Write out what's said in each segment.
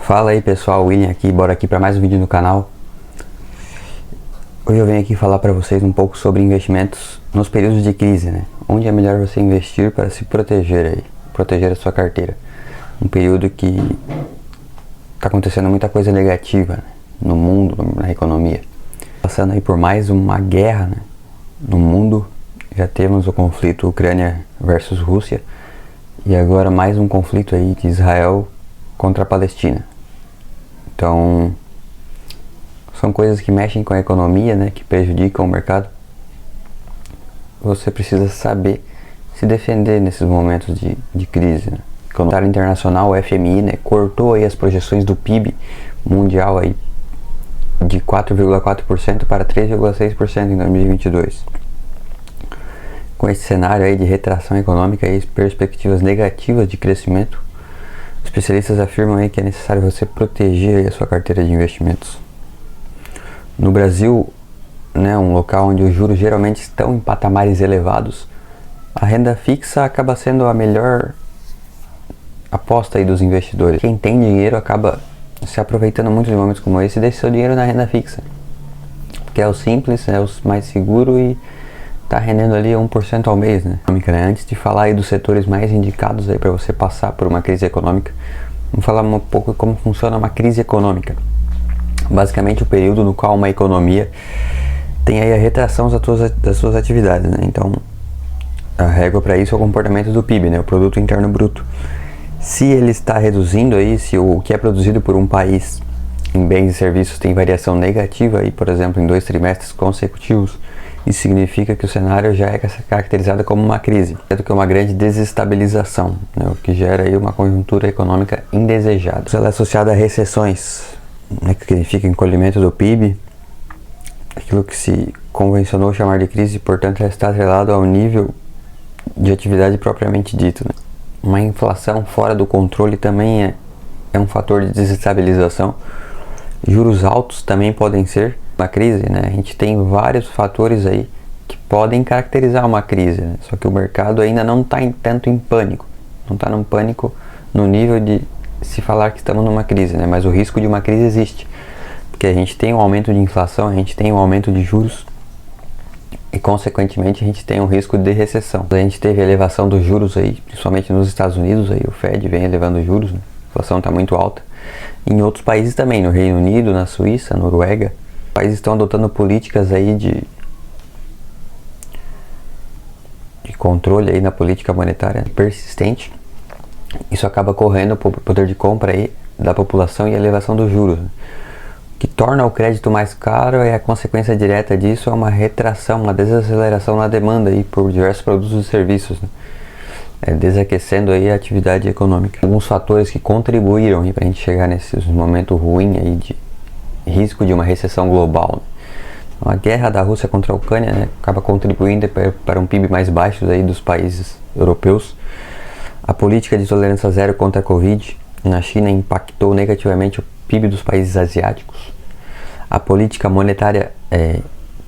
Fala aí pessoal, William aqui, bora aqui para mais um vídeo no canal. Hoje eu venho aqui falar para vocês um pouco sobre investimentos nos períodos de crise, né? Onde é melhor você investir para se proteger aí, proteger a sua carteira. Um período que tá acontecendo muita coisa negativa, né? No mundo, na economia. Passando aí por mais uma guerra, né? No mundo, já temos o conflito Ucrânia versus Rússia e agora mais um conflito aí de Israel contra a Palestina. Então, são coisas que mexem com a economia, né, que prejudicam o mercado. Você precisa saber se defender nesses momentos de crise, né? O Monetário Internacional, o FMI, né, cortou aí as projeções do PIB mundial aí de 4,4% para 3,6% em 2022. Com esse cenário aí de retração econômica e perspectivas negativas de crescimento, especialistas afirmam aí que é necessário você proteger aí a sua carteira de investimentos. No Brasil, né, um local onde os juros geralmente estão em patamares elevados, a renda fixa acaba sendo a melhor aposta aí dos investidores. Quem tem dinheiro acaba se aproveitando muito de momentos como esse e deixa seu dinheiro na renda fixa, que é o simples, é o mais seguro e tá rendendo ali 1% ao mês, né? Antes de falar aí dos setores mais indicados aí para você passar por uma crise econômica, vamos falar um pouco como funciona uma crise econômica. Basicamente o período no qual uma economia tem aí a retração das suas atividades, né? Então, a régua para isso é o comportamento do PIB, né? O Produto Interno Bruto. Se ele está reduzindo aí, se o que é produzido por um país em bens e serviços tem variação negativa aí, por exemplo, em 2 trimestres consecutivos, isso significa que o cenário já é caracterizado como uma crise, sendo que é uma grande desestabilização, né, o que gera aí uma conjuntura econômica indesejada. Ela é associada a recessões, né, que significa encolhimento do PIB, aquilo que se convencionou chamar de crise, portanto, ela está atrelado ao nível de atividade propriamente dito, né. Uma inflação fora do controle também é um fator de desestabilização. Juros altos também podem ser uma crise, né? A gente tem vários fatores aí que podem caracterizar uma crise, né? Só que o mercado ainda não está tanto em pânico, não está num pânico no nível de se falar que estamos numa crise, né? Mas o risco de uma crise existe, porque a gente tem um aumento de inflação, a gente tem um aumento de juros e consequentemente a gente tem um risco de recessão. A gente teve a elevação dos juros aí, principalmente nos Estados Unidos, aí o Fed vem elevando os juros, né? A inflação está muito alta. Em outros países também, no Reino Unido, na Suíça, Noruega, os países estão adotando políticas aí de controle aí na política monetária persistente. Isso acaba correndo o poder de compra aí da população e a elevação dos juros, né? O que torna o crédito mais caro é a consequência direta disso, é uma retração, uma desaceleração na demanda aí por diversos produtos e serviços, né? Desaquecendo aí a atividade econômica. Alguns fatores que contribuíram para a gente chegar nesse momento ruim aí de risco de uma recessão global, né? A guerra da Rússia contra a Ucrânia, né, acaba contribuindo para um PIB mais baixo aí dos países europeus. A política de tolerância zero contra a Covid na China impactou negativamente o PIB dos países asiáticos. A política monetária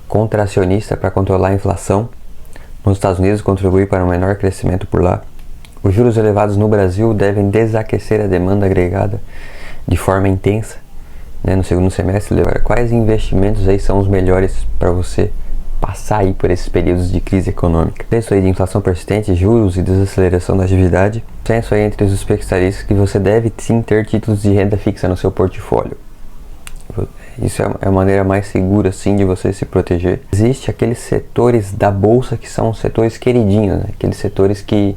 contracionista para controlar a inflação nos Estados Unidos contribui para um menor crescimento por lá. Os juros elevados no Brasil devem desaquecer a demanda agregada de forma intensa, né, no segundo semestre. Quais investimentos aí são os melhores para você passar aí por esses períodos de crise econômica? Preço aí de inflação persistente, juros e desaceleração da atividade. Consenso aí entre os especialistas que você deve sim ter títulos de renda fixa no seu portfólio. Isso é a maneira mais segura, sim, de você se proteger. Existem aqueles setores da bolsa que são setores queridinhos, né? Aqueles setores que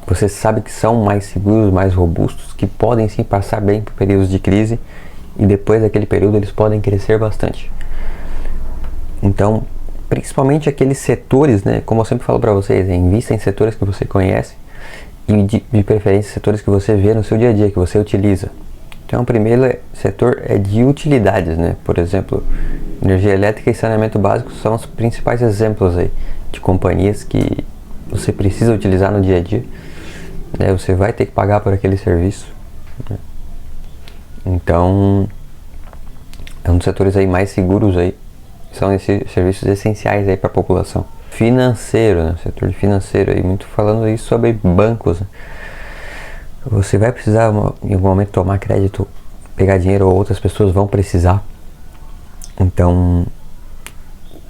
você sabe que são mais seguros, mais robustos, que podem sim passar bem por períodos de crise e depois daquele período eles podem crescer bastante. Então, principalmente aqueles setores, né? Como eu sempre falo para vocês, invista em setores que você conhece e de preferência setores que você vê no seu dia a dia, que você utiliza. Então, o primeiro setor é de utilidades, né? Por exemplo, energia elétrica e saneamento básico são os principais exemplos aí de companhias que você precisa utilizar no dia a dia, né? Você vai ter que pagar por aquele serviço, né? Então, é um dos setores aí mais seguros aí, são esses serviços essenciais aí para a população. Financeiro, né? Setor financeiro aí, muito falando aí sobre bancos, né? Você vai precisar em algum momento tomar crédito, pegar dinheiro, ou outras pessoas vão precisar. Então,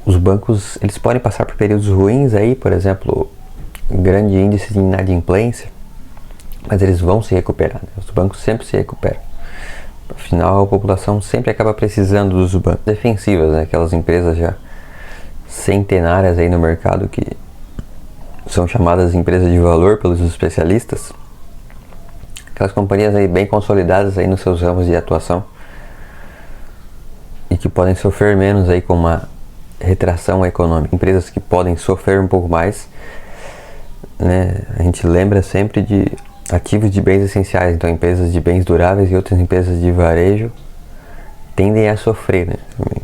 os bancos, eles podem passar por períodos ruins aí, por exemplo, grande índice de inadimplência, mas eles vão se recuperar, né? Os bancos sempre se recuperam. Afinal, a população sempre acaba precisando dos bancos defensivos, né? Aquelas empresas já centenárias aí no mercado que são chamadas de empresas de valor pelos especialistas. Aquelas companhias aí bem consolidadas aí nos seus ramos de atuação e que podem sofrer menos aí com uma retração econômica. Empresas que podem sofrer um pouco mais, né? A gente lembra sempre de ativos de bens essenciais, então empresas de bens duráveis e outras empresas de varejo tendem a sofrer, né?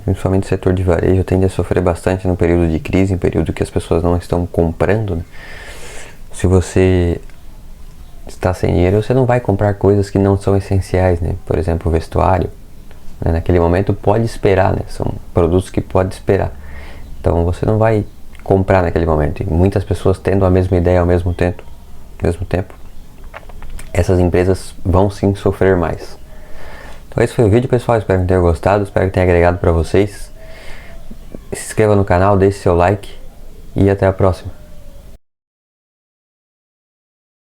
Principalmente o setor de varejo tende a sofrer bastante no período de crise, em período que as pessoas não estão comprando, né? Se você está sem dinheiro, você não vai comprar coisas que não são essenciais, né? Por exemplo, o vestuário, né? Naquele momento pode esperar, né? São produtos que pode esperar. Então você não vai comprar naquele momento. E muitas pessoas tendo a mesma ideia ao mesmo tempo, essas empresas vão sim sofrer mais. Então esse foi o vídeo, pessoal. Espero que tenham gostado, espero que tenha agregado para vocês. Se inscreva no canal, deixe seu like e até a próxima.